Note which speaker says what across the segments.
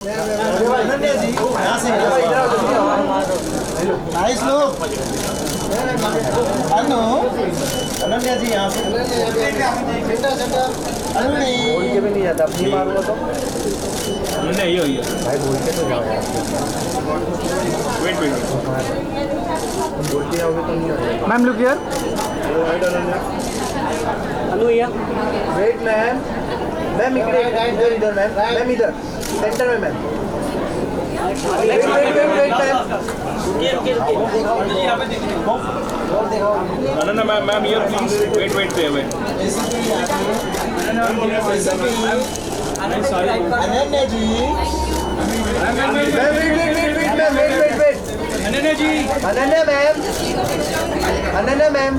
Speaker 1: Nice look अनु अनन्या जी यहाँ से अनु नहीं बोल के भी नहीं जाता अपनी मारूंगा तो नहीं हो भाई बोल के तो जाओ यार वेट बोलते जाओगे तो नहीं होगा ma'am look here Anu here wait ma'am ma'am इकडे इधर मैम मैम इधर सेंटर में ma'am wait ma'am ma'am here please wait पे wait Ananya ji wait Ananya ji Ananya ma'am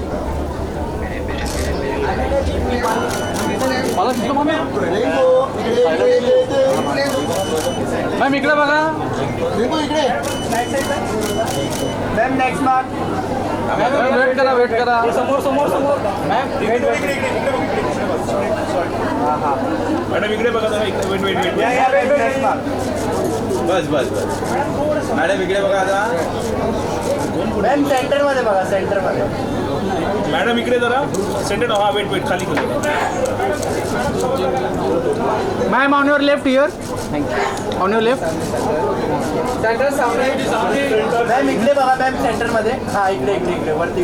Speaker 1: मला तिथं मॅम इकडे बघा इकडे मॅम नेक्स्ट मार्क वेट करा समोर मॅम मॅडम इकडे बघा वेट बस मॅडम इकडे बघा आता मॅम सेंटरमध्ये बघा सेंटरमध्ये मॅडम इकडे जरा सेंटर हा वेट खाली ma'am on your left here on your left centre सामने मॅम इकडे बघा मॅम सेंटरमध्ये हा इकडे वरती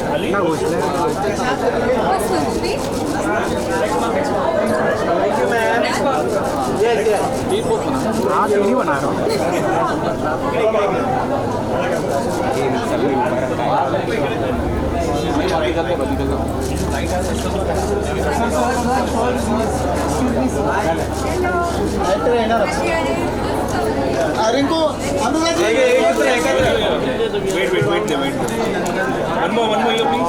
Speaker 1: खाली ना थैंक यू मैम यस हाँ नहीं बना रहा हूँ Rinku wait one more please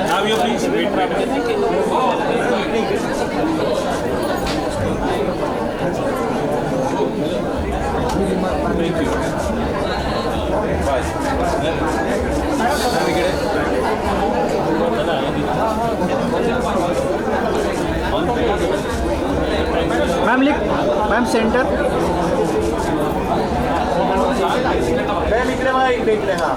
Speaker 1: Now you please wait. Thank you. Ma'am लिख मैम सेंटर मैम इकडे बघा इकडे हां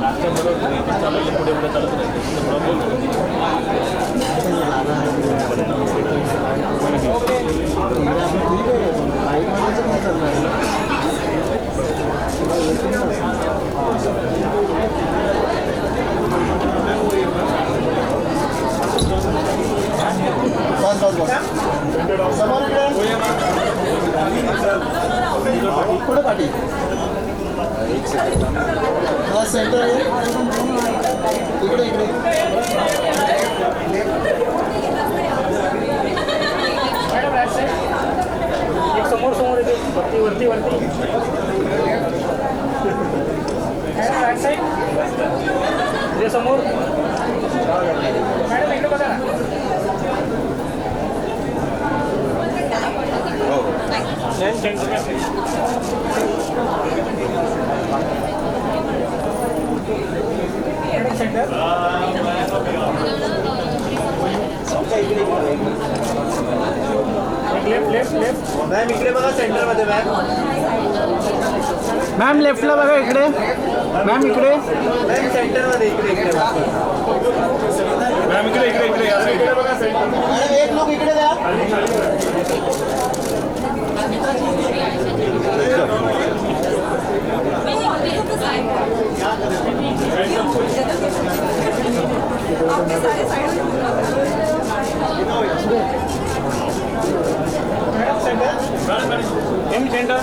Speaker 1: पुढे पाठी हा सेंटर आहे इकडे एक समोर येते वरती बॅक साईड इथे समोर मॅडम इकडे बघा लेफ्ट मॅम इकडे बघा सेंटरमध्ये मॅम लेफ्टला बघा इकडे मॅम इकडे मॅम सेंटरमध्ये इकडे मॅम इकडे बघा सेंटर एक लोक इकडे द्या सेंटर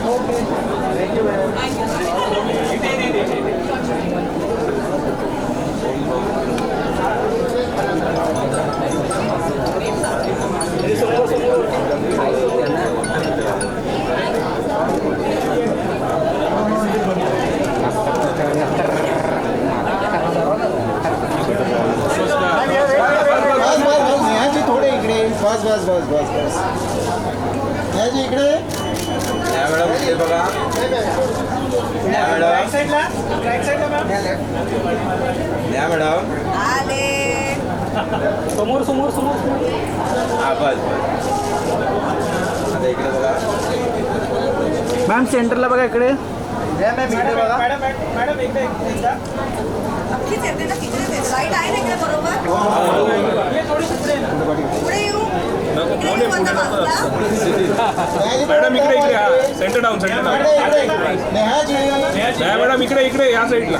Speaker 1: समोर
Speaker 2: मॅडम इकडे बघा. मॅडम या मॅडम.
Speaker 3: समोर समोर समोर.
Speaker 2: हा बस बस. आता इकडे बघा.
Speaker 1: मॅम सेंटरला बघा इकडे. या मॅम इकडे बघा.
Speaker 4: मॅडम इकडे एकदा.
Speaker 5: नक्कीच येते ना तिकडे लाईट आहे ना इकडे बरोबर
Speaker 4: ये थोडीशी पुढे ना.
Speaker 5: पुढे येऊ इकडे कोणत्या बाजूला
Speaker 6: मॅडम इकडे इकडे हा सेंटर डाऊन सेंटर डाऊन. नाही मॅडम इकडे इकडे या साईडला.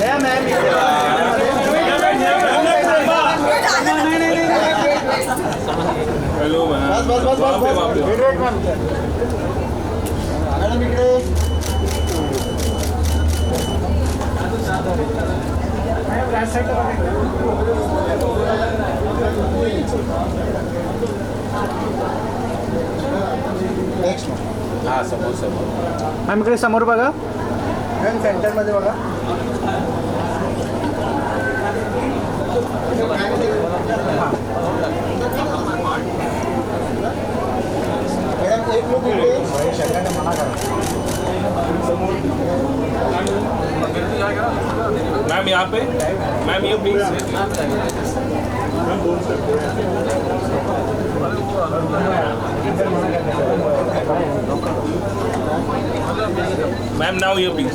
Speaker 1: या मॅम इकडे.
Speaker 6: Hello ma'am.
Speaker 1: मॅडम इकडे.
Speaker 4: मॅडम राईट साईडला
Speaker 2: हा समोर समोर.
Speaker 1: मॅम इकडे समोर बघा. मॅम सेंटरमध्ये बघा. मॅडम एक लोक इकडे.
Speaker 6: मैम यहाँ पे मैम ये प्लीज. मैम नाउ ये प्लीज.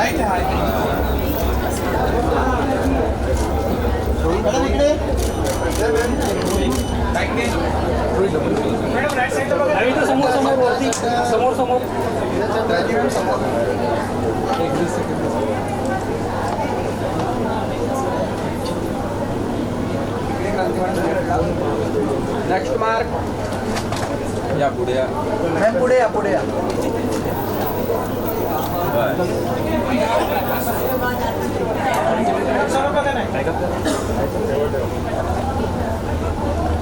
Speaker 6: थैंक
Speaker 1: मॅडम इकडे.
Speaker 4: मॅडम राईट साईडला बघा.
Speaker 3: आणि इथं समोर समोर वरती समोर समोर.
Speaker 1: Next mark.
Speaker 2: या पुढे या.
Speaker 1: मॅम पुढे या पुढे या.
Speaker 2: बस.
Speaker 4: समोर बघा नाही.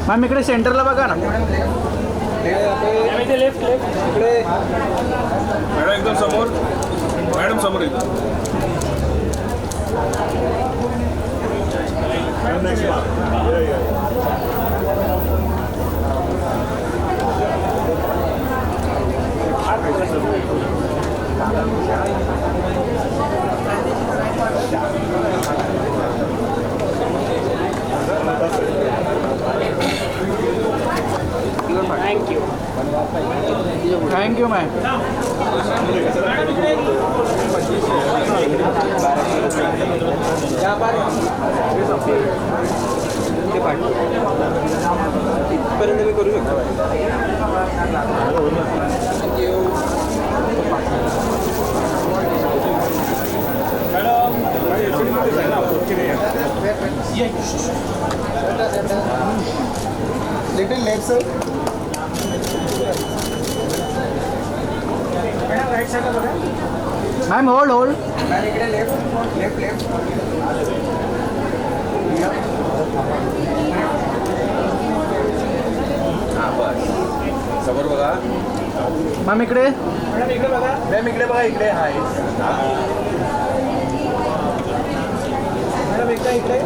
Speaker 1: मॅम इकडे सेंटरला बघा ना.
Speaker 3: आणि इथे लेफ्ट लेफ्ट.
Speaker 1: इकडे.
Speaker 6: मॅडम एकदम समोर. मॅडम समोर एकदम.
Speaker 3: थँक्यू.
Speaker 1: Thank you ma'am.
Speaker 2: इथपर्यंत मी करू शकतो.
Speaker 1: Little left side.
Speaker 4: Madam right साईडला बघा.
Speaker 1: Ma'am hold hold.
Speaker 4: मॅम इकडे लेफ्ट लेफ्ट लेफ्ट.
Speaker 2: हा बस. समोर बघा.
Speaker 1: मॅम इकडे.
Speaker 4: मॅडम इकडे बघा.
Speaker 1: मॅम इकडे बघा इकडे. हाय.
Speaker 4: मॅडम एकदा इकडे.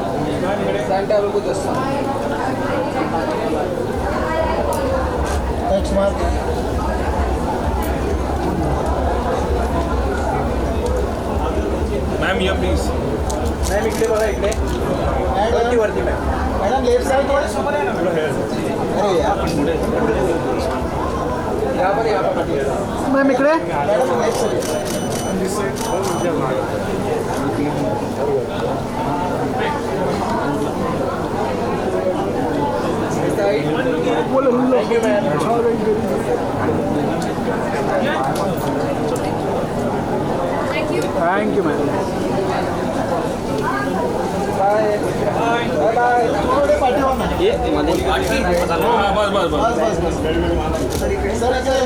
Speaker 1: Next mark.
Speaker 6: मैम ये प्लीज.
Speaker 4: मॅम इकडे बघा इकडे. वरती वरती मॅम.
Speaker 1: Madam left side.
Speaker 4: थोडं समोर आहे ना मॅडम.
Speaker 1: अरे यार. मॅम इकडे. Madam left side. Thank you ma'am. Thank you ma'am. Bye bye bye. थोडे पाठवा ना.
Speaker 6: हाँ बस बस बस.
Speaker 1: बस बस बस. सर इकडे. सर इकडे.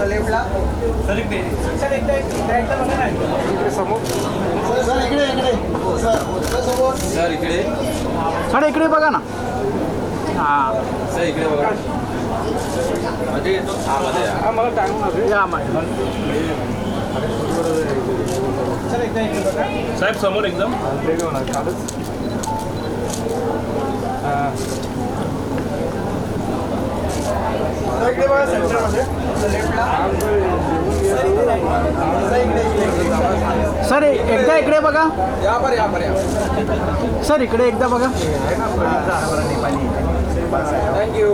Speaker 1: लेफ्टला.
Speaker 4: सर एकदा राईटला बघा नाही.
Speaker 1: इकडे समोर. सर इकडे इकडे. सर समोर.
Speaker 2: सर इकडे.
Speaker 1: सर इकडे बघा ना. हां.
Speaker 2: सर इकडे बघा. मध्ये येतो आमध्ये या.
Speaker 3: हा मला टाइम नव्हते
Speaker 1: या मॅडम.
Speaker 6: साहेब समोर एकदम
Speaker 4: इकडे बघा सेंटरमध्ये
Speaker 1: सर एकदा इकडे बघा.
Speaker 2: या पर या पर या.
Speaker 1: सर इकडे एकदा बघा.
Speaker 2: थँक्यू.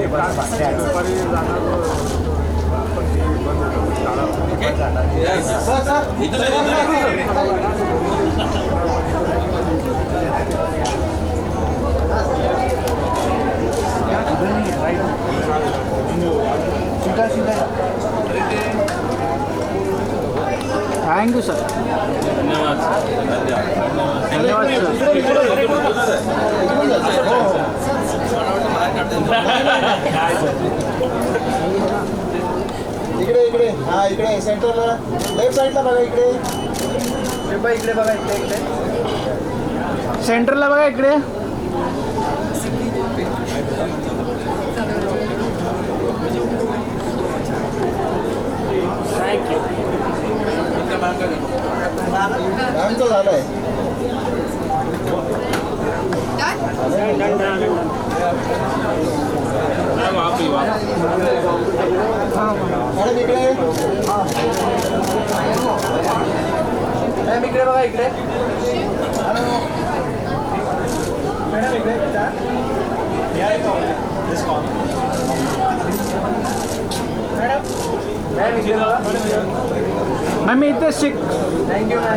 Speaker 1: Thank you sir.
Speaker 6: धन्यवाद.
Speaker 1: धन्यवाद सर.
Speaker 4: इकडे इकडे हा इकडे सेंटरला लेफ्ट साईडला बघा इकडे. इकडे बघा इकडे इकडे.
Speaker 1: सेंटरला बघा इकडे.
Speaker 3: थँक्यू.
Speaker 4: आमचं झालंय.
Speaker 6: मॅम आप ही बात.
Speaker 4: मॅडम इकडे.
Speaker 1: मॅम इकडे बघा इकडे.
Speaker 4: मॅडम इकडे.
Speaker 1: मॅम इकडे बघा. मॅम मी इथे शिक.
Speaker 4: Thank you ma'am.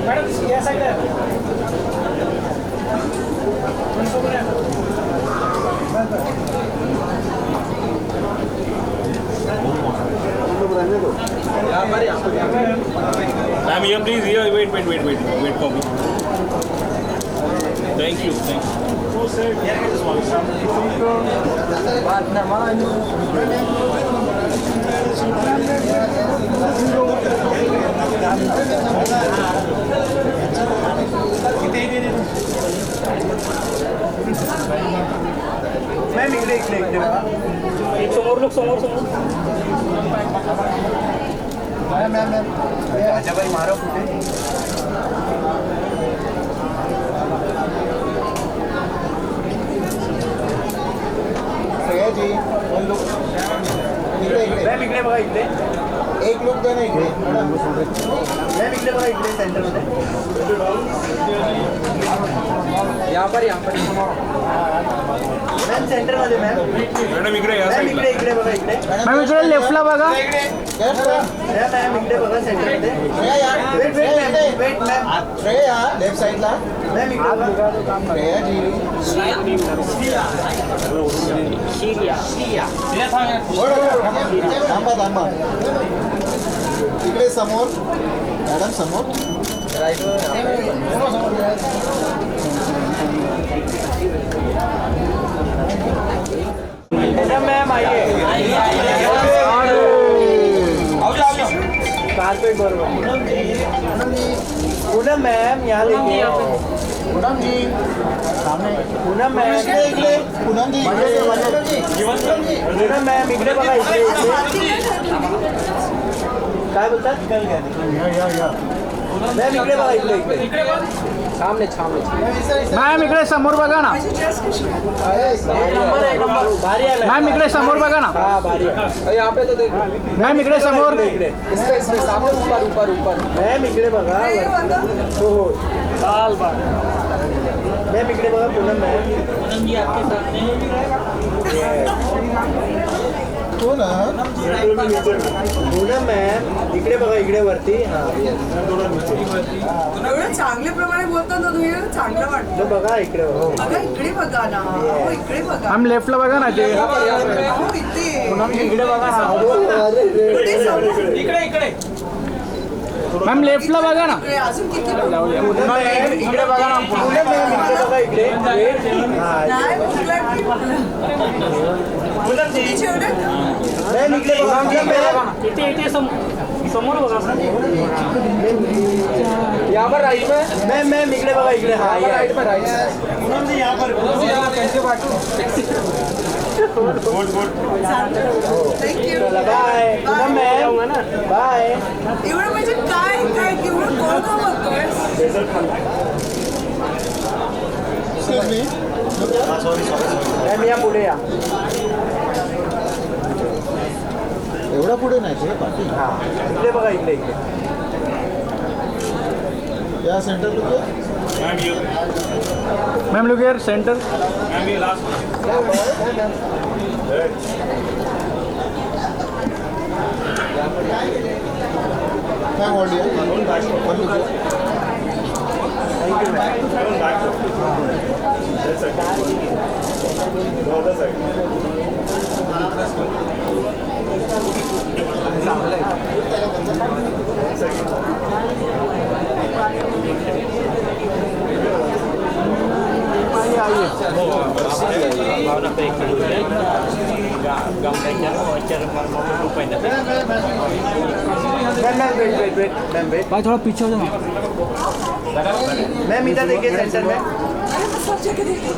Speaker 4: मॅडम या साईडला.
Speaker 2: या पर या.
Speaker 6: Ma'am, here please. Here, wait for me. Thank you.
Speaker 4: Ma'am इकडे इकडे इकडे बघा.
Speaker 3: एक समोर लोक समोर
Speaker 4: मॅम मॅम मॅम भाजाबाई मारो कुठे. जी वन लुक. इकडे इकडे. मॅम इकडे बघा इकडे. एक लुक द्या ना इकडे. मॅम इकडे बघा इकडे सेंटरमध्ये.
Speaker 2: या पर या पर.
Speaker 4: मॅम सेंटरमध्ये मॅम.
Speaker 6: मॅडम इकडे या
Speaker 4: मॅम
Speaker 6: साईडला.
Speaker 4: इकडे इकडे बघा इकडे.
Speaker 1: मॅम इकडे लेफ्टला बघा.
Speaker 4: या मॅम इकडे बघा सेंटरमध्ये. Wait wait ma'am. Wait ma'am. Shreya left साईडला. मॅम इकडे बघा. श्रेया जी. थांबा थांबा. इकडे समोर. मॅडम समोर.
Speaker 1: मॅम आइए.
Speaker 4: कारपेट बरोबर. पूनम मैम यहाँ देखिए. पूनम जी सामने. पूनम मैम इकडे. पूनम जी पूनम मैम इकडे बघा इकडे इकडे. काय बोलतात. मॅम इकडे बघा इकडे इकडे. सामने सामने.
Speaker 1: मॅम इकडे समोर बघा ना.
Speaker 4: भारी आला.
Speaker 1: मॅम इकडे समोर बघा ना.
Speaker 4: हाँ भारी है. यहाँ पे तो देखो.
Speaker 1: मॅम इकडे समोर.
Speaker 4: इसमें सामने ऊपर ऊपर ऊपर. मैम इकडे बघा. हो हो.
Speaker 3: लाल बाग.
Speaker 4: मैम इकडे बघा. पूनम मैम. हो ना. पूनम मॅम इकडे बघा इकडे वरती. हा
Speaker 5: एवढं चांगल्या प्रमाणे बोलतात ना तुम्ही चांगलं वाटतं.
Speaker 4: तो बघा इकडे. हो
Speaker 5: बघा इकडे बघा ना. हो इकडे बघा.
Speaker 1: मॅम लेफ्टला बघा ना ते.
Speaker 5: हो इथे.
Speaker 4: इकडे बघा ना.
Speaker 5: इकडे समोर.
Speaker 1: मॅम लेफ्टला बघा ना.
Speaker 5: इकडे अजून किती
Speaker 4: पूनम मॅम इकडे बघा ना. पूनम मॅम इकडे बघा इकडे.
Speaker 5: नाही तुला Children?
Speaker 1: मॅम इकडे बघा मॅम
Speaker 3: इथे समोर बघा सर.
Speaker 1: यहाँ पर राइट में मैम इकडे बघा इकडे हाँ राइट में राइट यहाँ पर
Speaker 5: Thank you.
Speaker 1: Bye ma'am bye
Speaker 5: एवढं म्हणजे काय एवढं कोण का बघतोयस?
Speaker 4: Excuse me.
Speaker 1: मॅम या पुढे या
Speaker 4: एवढा पुढे नाही ते बाकी
Speaker 1: हां इकडे बघा इकडे
Speaker 4: या centre look
Speaker 6: Ma'am, you.
Speaker 1: Ma'am look here centre
Speaker 6: Ma'am, you last.
Speaker 4: काय होल्ड
Speaker 1: भाई थोड़ा पीछे हो जाओ मैम इधर देखिए सेंटर में
Speaker 5: अरे मैं सब जगह देखी.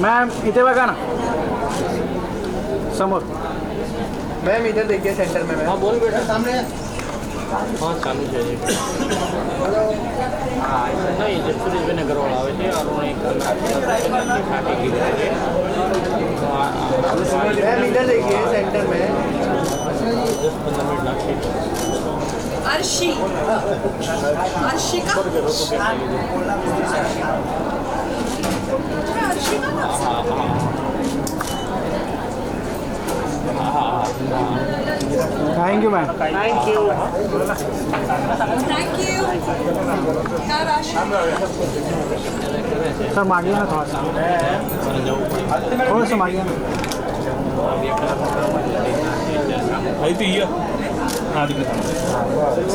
Speaker 1: मॅम इथे बघा ना समोर मैम इधर देखिए सेंटर में मैम
Speaker 3: बोल बेटा.
Speaker 4: सामने
Speaker 3: हाँ चालू છે હા નહીં જે સુરેશભાઈને ઘરવાળા આવે છે અરુણ એક ખાટી કીધું છે
Speaker 1: मैम इधर देखिए सेंटर में
Speaker 3: 10-15 મિનિટ લાગશે.
Speaker 5: Arshi Arshika Arshika
Speaker 1: thank you ma'am
Speaker 3: thank you.
Speaker 5: Thank you. क्या राशि?
Speaker 1: सर मांगिए ना थोड़ा सा थोड़ा सा मांगिए ना
Speaker 6: Ahí ये. हाँ तिकडे थांब.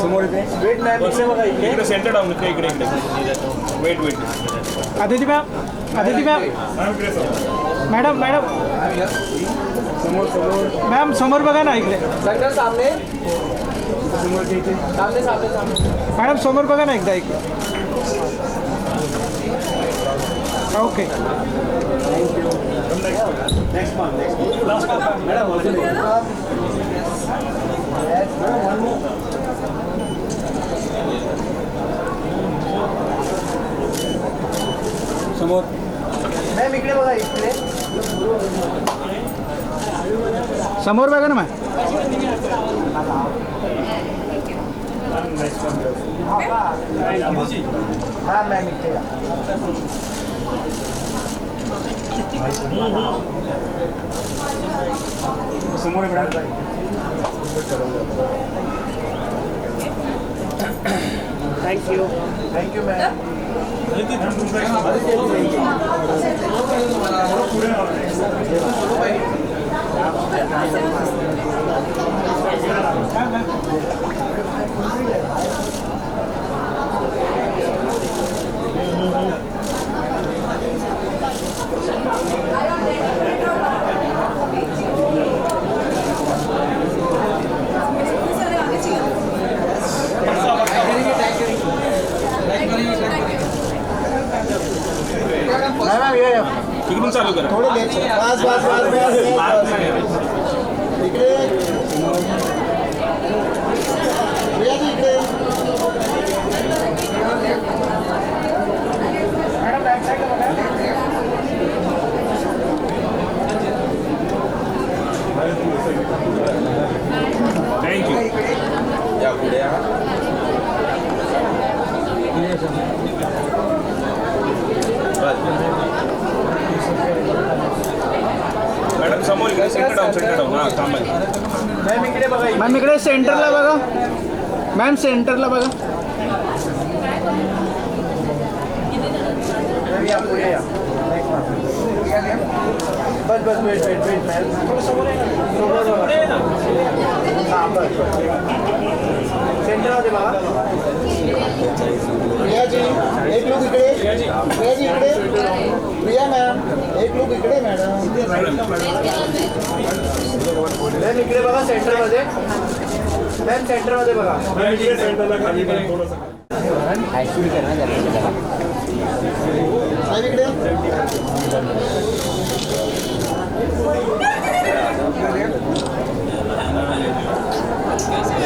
Speaker 1: समोर इथे वेट मॅम इकडे बघा इकडे
Speaker 6: इकडे सेंटर डाऊन इकडे wait wait.
Speaker 1: Aditi ma'am madam ma'am समोर बघा ना इकडे सेंटर सामने सामने मॅडम समोर बघा ना एकदा इकडे ओके समोर मॅम इकडे बघा इकडे समोर बघा ना मॅम हां मॅम इकडे समोर थँक यू मॅम
Speaker 6: तिकडून चालू करा.
Speaker 4: थोडे लेट बस इकडे प्रियाजी इकडे
Speaker 6: थँक्यू.
Speaker 2: या पुढे या.
Speaker 6: मॅडम समोर इकडे सेंटर डाऊन हां थांबा.
Speaker 1: मॅम इकडे बघा मॅम इकडे सेंटरला बघा मॅम सेंटरला बघा या पुढे या बस वेट मॅम हां बस सेंटरमध्ये बघा
Speaker 4: प्रियाजी प्रिया जी इकडे प्रिया मॅम एक लोक इकडे मॅडम
Speaker 1: मॅम इकडे बघा सेंटरमध्ये मॅम सेंटरमध्ये बघा
Speaker 4: साहेब इकडे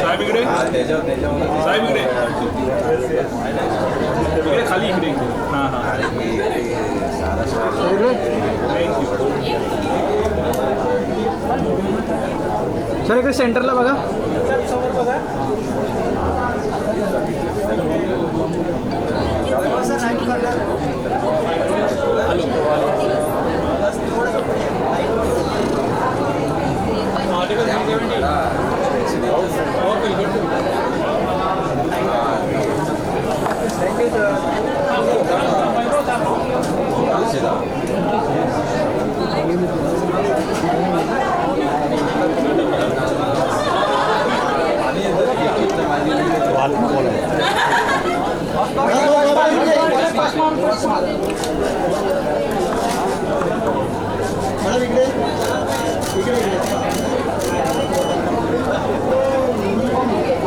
Speaker 6: साहेब इकडे
Speaker 2: हा त्याच्यावर
Speaker 6: साहेब इकडे इकडे खाली इकडे हां हां थँक्यू
Speaker 1: सर इकडे सेंटरला बघा
Speaker 4: मॅडम इकडे इकडे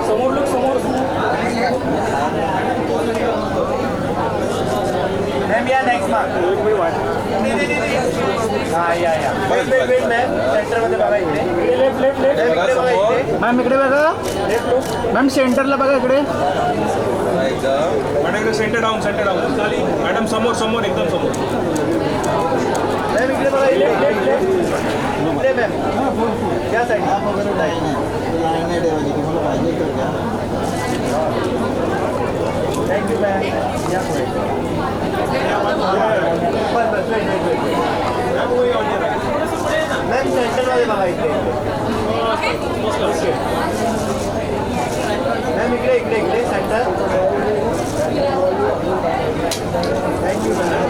Speaker 6: समोर लोक समोर
Speaker 1: मॅम या नेक्स्ट हां या वेट वेट वेट मॅम सेंटरमध्ये बघा इकडे लेफ्ट लेफ्ट लेफ्ट इकडे बघा इकडे मॅम इकडे बघा मॅम सेंटरला बघा इकडे
Speaker 2: एकदम
Speaker 6: मॅडम इकडे सेंटर डाऊन खाली मॅडम समोर समोर एकदम समोर
Speaker 1: मॅम इकडे बघा लेफ्ट लेफ्ट लेफ्ट इकडे मॅम या साईडला
Speaker 4: आप वगैरे लाईन नाही ठेवायची तुम्हाला पाहिजे तर घ्या
Speaker 1: थँक्यू मॅम या पुढे बस बस वेट वेट वेट मॅम सेंटरमध्ये बघा इकडे मॅम इकडे इकडे इकडे सेंटर थँक्यू मॅम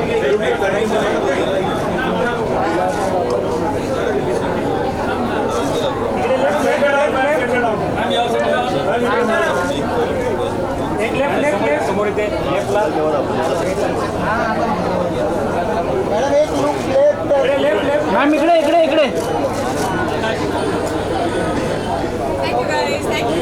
Speaker 6: समोर इथे लेफ्टला
Speaker 4: मॅडम एक लुक लेफ्ट
Speaker 1: मॅम इकडे इकडे इकडे
Speaker 5: थँक्यू गाईज थँक्यू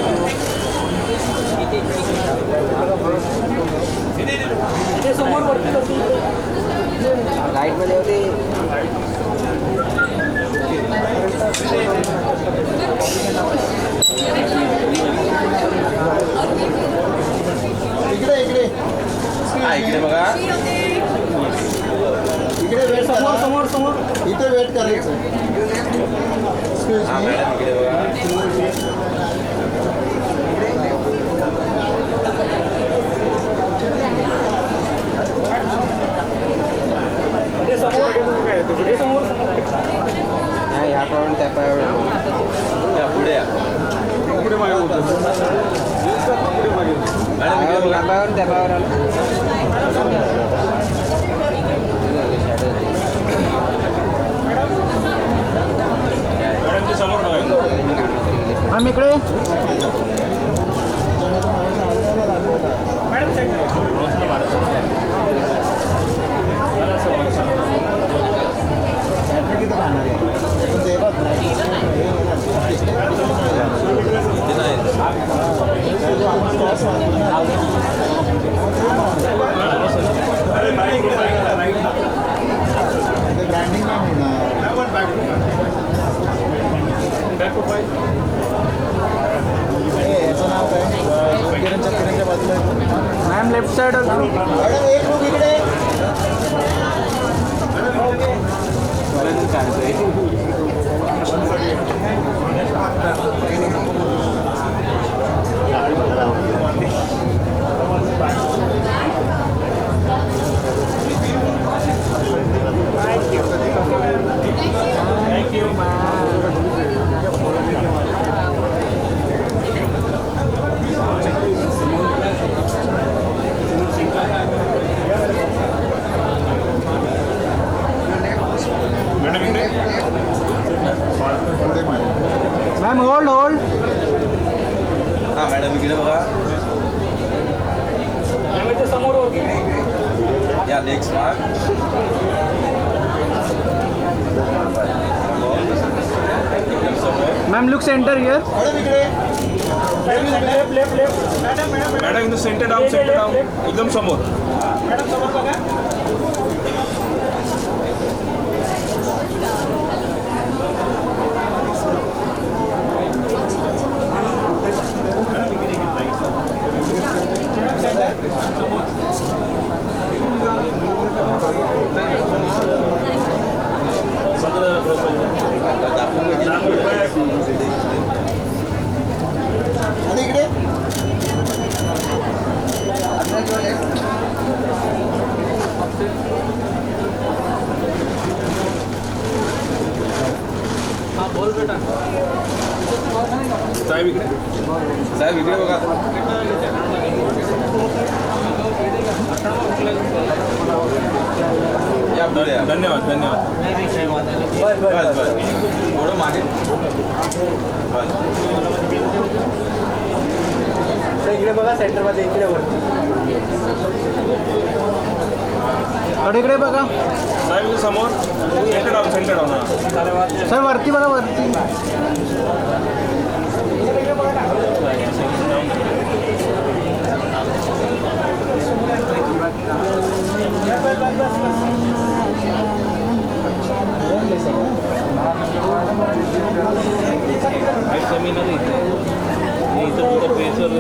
Speaker 1: लाईटमध्ये होते
Speaker 4: इकडे इकडे
Speaker 2: हा इकडे बघा
Speaker 4: इकडे वेट समोर समोर समोर इथे वेट करायचं एक्सक्यूज
Speaker 2: हा
Speaker 4: मी
Speaker 2: मॅडम इकडे बघा
Speaker 1: ह्या पाऊन त्या पाऊन
Speaker 2: या पुढे या मॅडम इकडे बघा
Speaker 1: पाऊन त्या पावर
Speaker 6: मॅडम ते समोर बघा
Speaker 1: मॅम इकडे
Speaker 4: किती खाणार आहे पण ते बघ
Speaker 2: इथे नाही
Speaker 4: ते ब्रँडिंग नाही होणार याचं नाव काय किरणच्या बाजूला
Speaker 1: मॅम लेफ्ट साइड
Speaker 4: मॅडम एक लोक इकडे
Speaker 1: मॅम होल्ड होल्ड
Speaker 2: या नेक्स्ट मार्क एकदम समोर.
Speaker 1: Ma'am look centre here.
Speaker 4: Madam इकडे.
Speaker 6: मॅडम एकदम सेंटर डाऊन एकदम समोर.
Speaker 4: आणि इकडे.
Speaker 3: बोल बेटा.
Speaker 6: साहेब इकडे.
Speaker 2: साहेब इकडे बघा. या पुढे या.
Speaker 6: धन्यवाद धन्यवाद.
Speaker 2: बस बस थोडं मागे बस.
Speaker 1: इकडे बघा सेंटरमध्ये. इकडे वरती. इकडे बघा.
Speaker 6: साहेब इकडे समोर. सेंटर डाऊन हां.
Speaker 1: सर वरती बघा वरती.
Speaker 3: सेमिनार इथे इथं तुझं pressure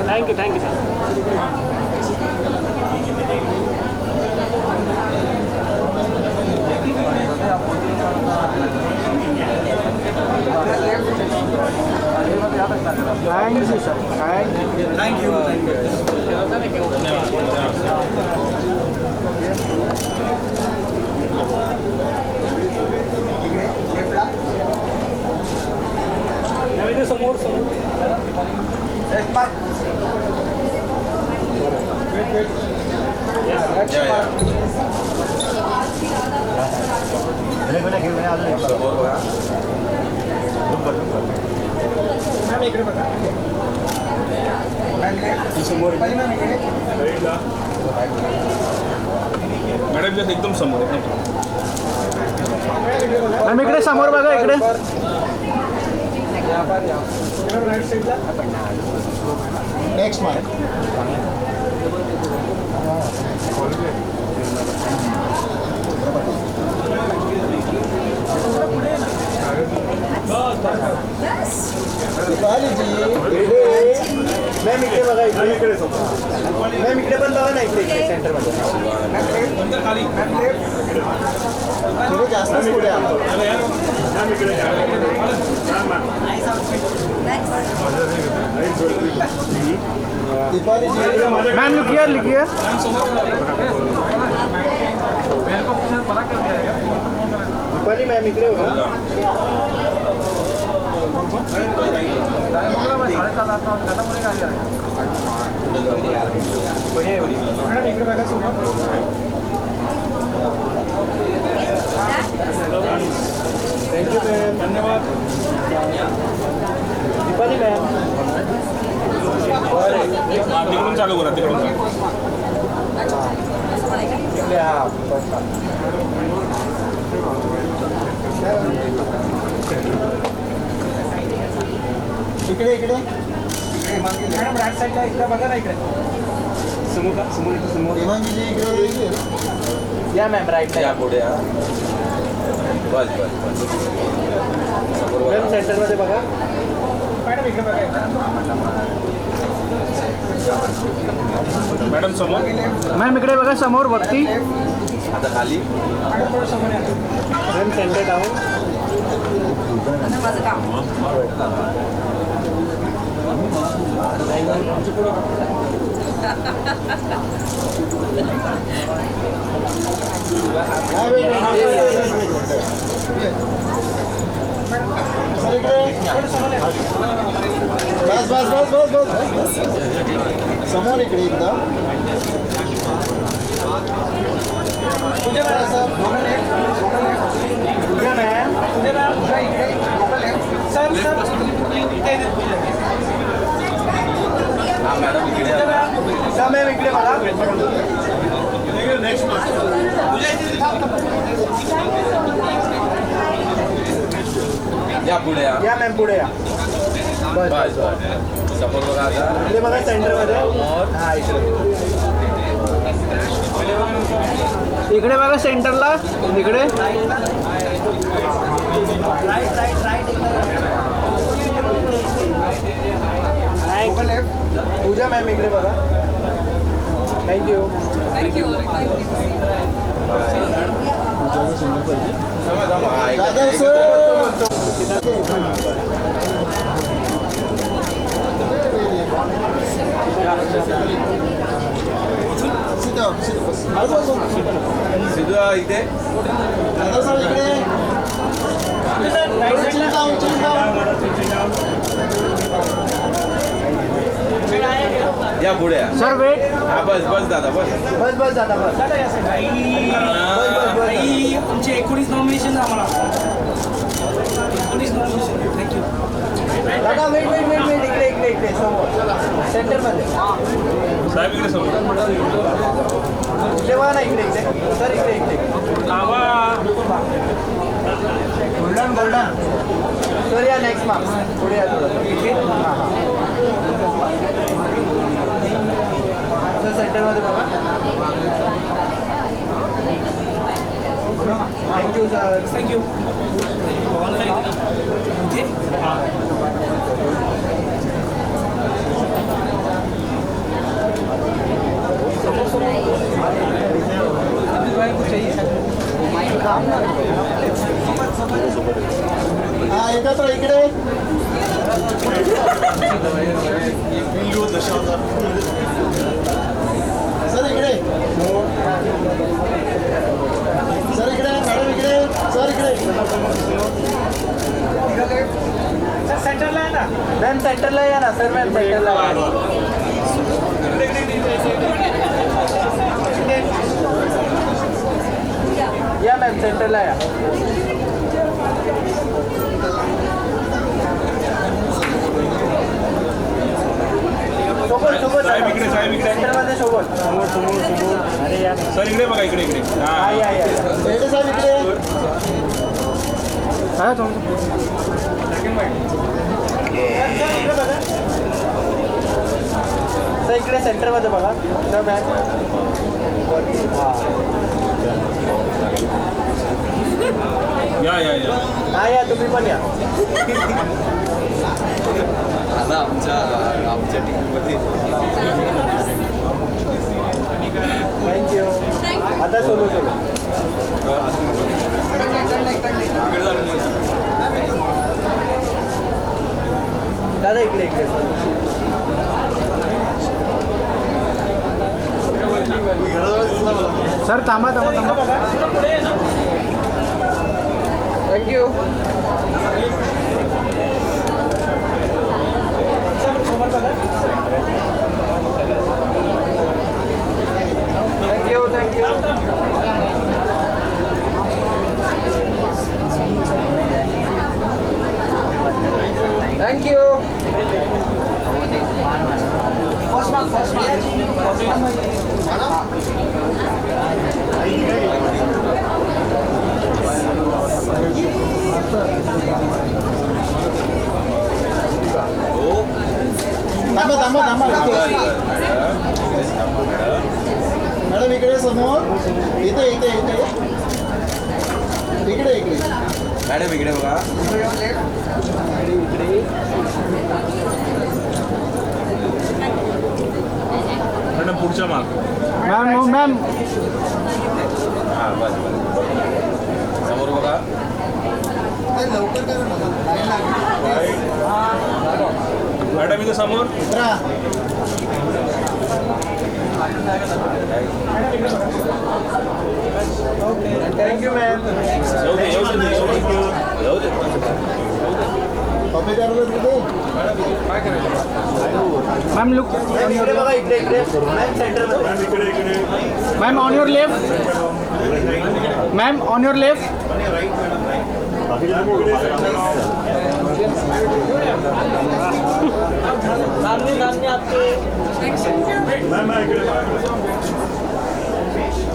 Speaker 3: thank you thank you sir.
Speaker 1: Thank you sir. Thank you.
Speaker 3: समोर
Speaker 2: या या. समोर बघा.
Speaker 6: मॅडम जस्ट एकदम समोर.
Speaker 1: मॅम इकडे समोर बघा. इकडे.
Speaker 4: Next mark. दीपाली जी इकडे.
Speaker 1: मॅम इकडे बघा. इकडे. मॅम इकडे पण बघा ना. इकडे इकडे सेंटरमध्ये.
Speaker 4: थोडं जास्तच पुढे आला. दीपाली जी इकडे.
Speaker 1: Ma'am look here. Look here. Deepali ma'am इकडे बघा. Thank you ma'am.
Speaker 6: धन्यवाद.
Speaker 1: दीपाली मॅम.
Speaker 6: तिकडून चालू करा. तिकडून चालू.
Speaker 1: इकडे. हा.
Speaker 4: इकडे इकडे.
Speaker 1: मॅडम राईट साईडला इकडे बघा ना. इकडे समोर समोर.
Speaker 4: देवांगी जी इकडे.
Speaker 1: या मॅम राईटला.
Speaker 2: या पुढे या. बस बस बस. समोर
Speaker 1: मॅम
Speaker 2: बघा.
Speaker 1: सेंटरमध्ये बघा. मॅडम इकडे बघा.
Speaker 6: मॅडम समोर.
Speaker 1: मॅम इकडे बघा. समोर वरती.
Speaker 2: आता खाली.
Speaker 1: Ma'am centre down.
Speaker 5: आता माझं काम.
Speaker 4: बस बस बस बस बस. समोर इकडे एकदा. थोडंसं
Speaker 2: हा मॅडम इकडे या.
Speaker 1: का मॅम इकडे बघा.
Speaker 2: या पुढे या.
Speaker 1: या मॅम पुढे या. बस
Speaker 2: बस बस समोर बघा आता.
Speaker 1: इकडे बघा सेंटरमध्ये. हा इकडे बघा सेंटरला. इकडे पूजा मॅम इकडे बघा. थँक्यू.
Speaker 2: हा, इकडे.
Speaker 4: दादा सर
Speaker 2: सिद्धू इथे.
Speaker 4: दादा सर इकडे
Speaker 2: या पुढे या.
Speaker 1: Sir wait.
Speaker 2: हा बस बस दादा बस.
Speaker 1: बस बस दादा बस.
Speaker 7: तुमचे 19 नॉमिनेशन आम्हाला 19 नॉमिनेशन थँक्यू.
Speaker 1: दादा वेट वेट वेट वेट. इकडे इकडे इकडे समोर सेंटरमध्ये.
Speaker 6: साहेब इकडे समोर.
Speaker 1: इकडे बघा ना. इकडे इकडे सर. इकडे इकडे गोल्डन गोल्डन. सर या नेक्स्ट मार्क्स. पुढे या थोडं. हां हां. सर सेंटरमध्ये बघा. Thank you sir.
Speaker 7: थँक्यू.
Speaker 4: हा एकत्र इकडे सर इकडे सर इकडे मॅडम इकडे सर इकडे
Speaker 1: सेंटरला आहे ना मॅम. सेंटरला या ना सर. मॅम सेंटरला या मॅम. सेंटरला या. सोबत सोबत.
Speaker 6: साहेब इकडे
Speaker 1: सेंटरमध्ये सोबत.
Speaker 6: सर इकडे बघा इकडे इकडे.
Speaker 1: हा या या.
Speaker 4: इकडे सर इकडे
Speaker 1: काय तुमचं सर इकडे सेंटरमध्ये बघा. Sir ma'am.
Speaker 6: या या या.
Speaker 1: हा या. तुम्ही पण या.
Speaker 2: आता आमच्या टीममध्ये.
Speaker 1: थँक्यू. आता सोलो सोलो. दादा इकडे इकडे. सर थांबा थांबा थांबा. थँक्यू. Thank you thank you. थँक्यू.
Speaker 4: थांबा थांबा थांबा मॅडम इकडे समोर इथे इथे इथे इकडे इकडे
Speaker 2: मॅडम इकडे बघा.
Speaker 6: मॅडम पुढच्या माग.
Speaker 1: Ma'am ma'am.
Speaker 2: हा बस बस. समोर बघा.
Speaker 4: लवकर करा ना. लाईन लागली.
Speaker 6: मॅडम इथे समोर.
Speaker 4: राहा.
Speaker 1: Thank you ma'am.
Speaker 6: येऊ दे येऊ दे.
Speaker 2: जाऊ दे.
Speaker 1: मॅम लुक
Speaker 4: मॅम इकडे बघा इकडे इकडे मॅम सेंटरमध्ये
Speaker 1: ma'am on your left ma'am on your left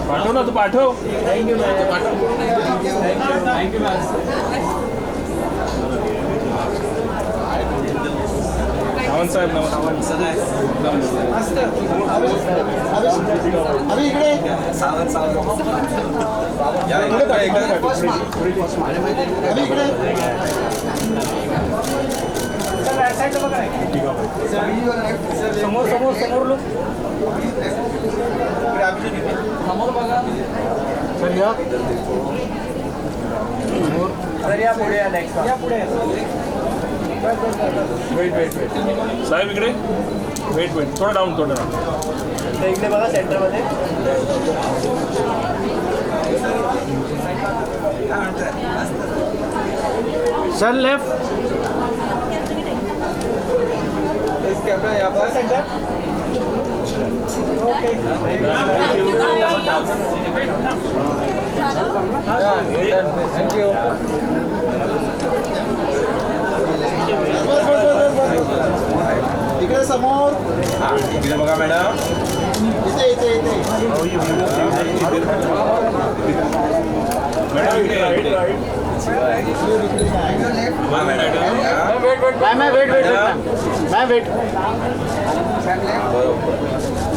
Speaker 6: पाठव ना तू पाठव सावंत साहेब नमस्कार
Speaker 4: अभि इकडे
Speaker 2: या इकडे
Speaker 4: अभि इकडे
Speaker 3: समोर समोर समोर लोक समोर बघा
Speaker 1: सर या पुढे या नेक्स्ट या पुढे वेट
Speaker 6: साहेब इकडे वेट थोडं डाऊन
Speaker 1: इकडे बघा सेंटरमध्ये सर लेफ्ट
Speaker 4: इकडे समोर
Speaker 2: इकडे बघा मॅडम
Speaker 4: इथे इथे इथे
Speaker 6: मॅडम इकडे
Speaker 1: मैम वेट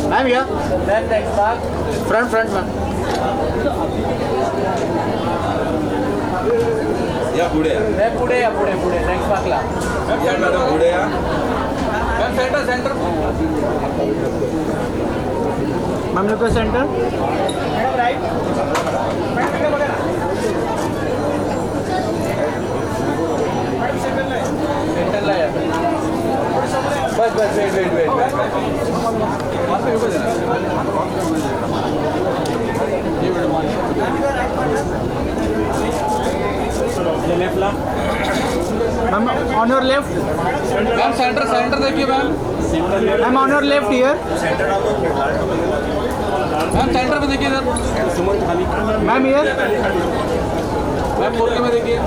Speaker 1: मैम या फ्रंट मैम
Speaker 2: या पुढे
Speaker 1: पुढे नेक्स्ट पार्कला
Speaker 2: या मॅडम पुढे या
Speaker 1: ma'am centre ma'am look centre सेंटरला या बस वेट लेफ्टला ma'am on your left ma'am centre देखिए ma'am on your left here ma'am centre में देखिए इधर मैम हियर मैम फोर में देखिए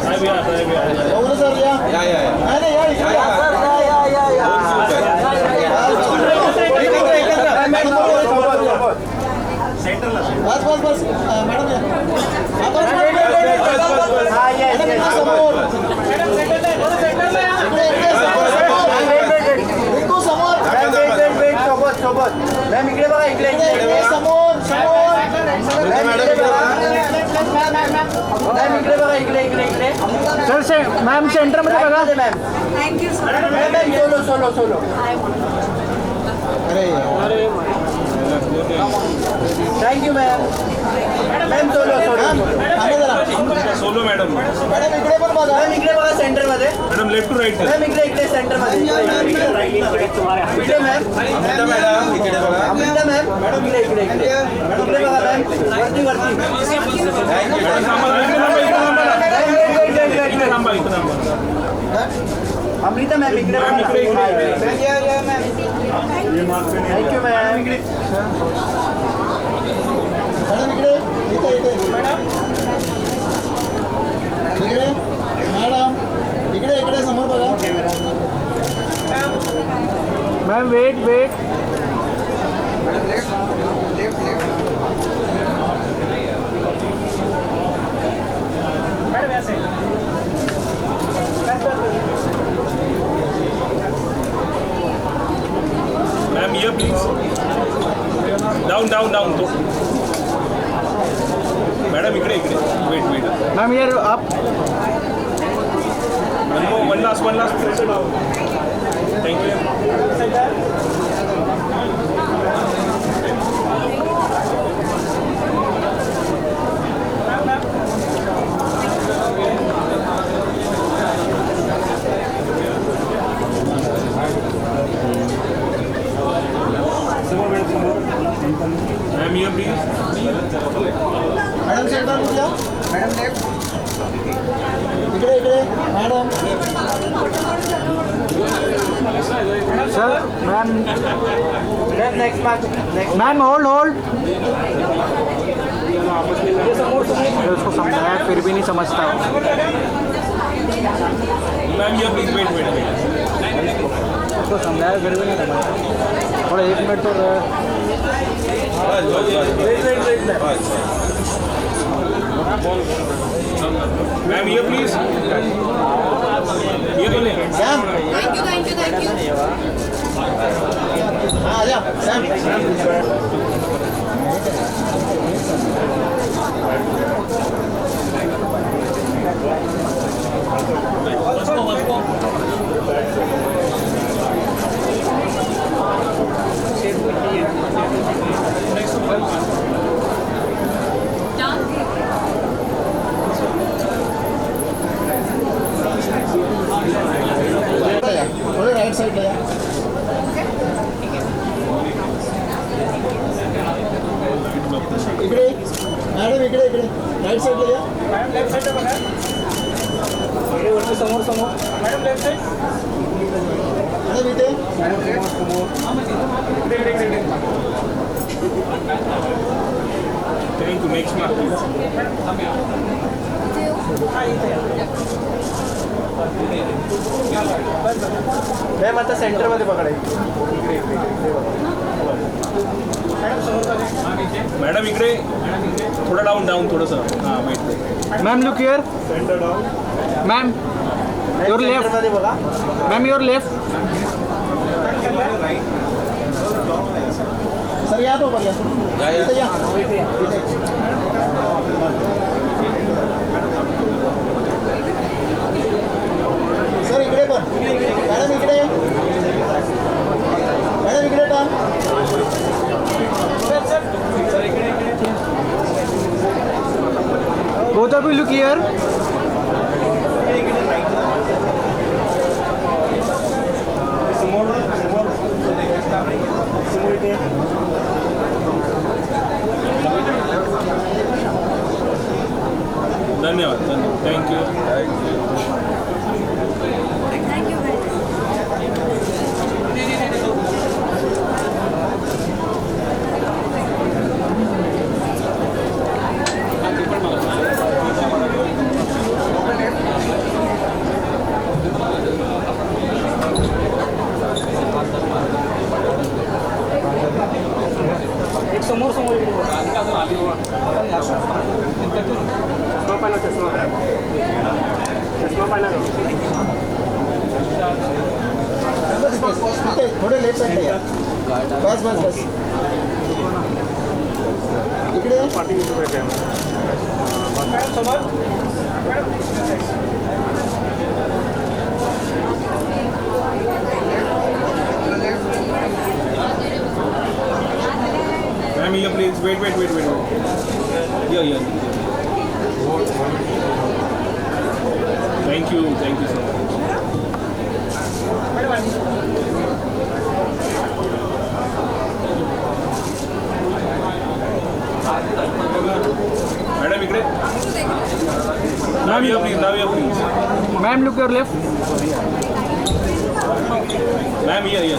Speaker 6: साहेब या
Speaker 4: एवढं सर या
Speaker 2: या
Speaker 4: नाही या इकडे या सर बस मॅडम समोर मॅम इकडे बघा इकडे समोर मॅम इकडे बघा इकडे
Speaker 1: सर से मैम सेंटर मध्ये बघा
Speaker 4: ma'am
Speaker 5: thank you sir
Speaker 4: ma'am solo अरे thank you ma'am ma'am
Speaker 6: solo madam
Speaker 4: madam इकडे पण बघा मॅम इकडे बघा सेंटरमध्ये
Speaker 6: madam left to right
Speaker 4: ma'am इकडे सेंटरमध्ये इकडे मॅम
Speaker 2: मॅडम इकडे बघा
Speaker 4: अमृता मॅम इकडे बघा मॅम वरती अमृता मॅम इकडे थँक्यू मॅम इकडे मॅडम इकडे समोर बघा
Speaker 1: मैम वेट
Speaker 6: मैम ये प्लीज डाउन तो मैडम इकडे वेट
Speaker 1: मैम हियर आप
Speaker 6: one last thank you Ma'am, here please.
Speaker 4: Madam centre कुठल्या मॅडम लेफ्ट इकडे इकडे madam
Speaker 1: sir ma'am
Speaker 4: next
Speaker 1: ma'am hold hold उसको समझाया फिर भी नहीं समझता
Speaker 6: Ma'am, here please. Wait.
Speaker 1: उसको समझाया फिर भी नहीं समझता थोड़ा 1 मिनट तो
Speaker 2: बस
Speaker 6: Ma'am, here please. Here बोले.
Speaker 4: सॅम
Speaker 5: थँक्यू
Speaker 4: हाँ आ जा सॅम थोडे राईट साईडला या इकडे मॅडम इकडे इकडे राईट साईडला या
Speaker 7: मॅडम लेफ्ट साईड बघा इकडे वरती समोर मॅडम लेफ्ट साईड
Speaker 4: मॅडम इथे
Speaker 7: इकडे
Speaker 6: Thank you. Next mark please.
Speaker 1: Ma'am आता सेंटरमध्ये पकडायची
Speaker 6: मॅडम इकडे थोडं डाऊन थोडंसं हां wait
Speaker 1: ma'am look here ma'am your left
Speaker 4: बघा
Speaker 1: मैम योर लेफ्ट
Speaker 4: सर या तो बघा इथे या सर इकडे पण मॅडम इकडे turn
Speaker 1: both of you look here
Speaker 6: धन्यवाद थँक्यू
Speaker 5: थँक्यू
Speaker 7: एक समोर इकडे चष्मा पाहिला
Speaker 4: इथे थोडे लेफ्ट साईडला या बस इकडे
Speaker 7: मॅडम समोर
Speaker 6: Ma'am, here please. Wait. Here. Thank you so much. Madam, इकडे. Now here please.
Speaker 1: Ma'am look your left
Speaker 6: Ma'am, here.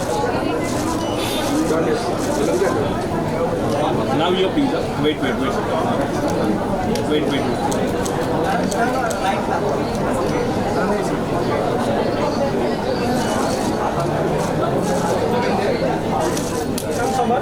Speaker 6: Now here please. Wait.
Speaker 7: समोर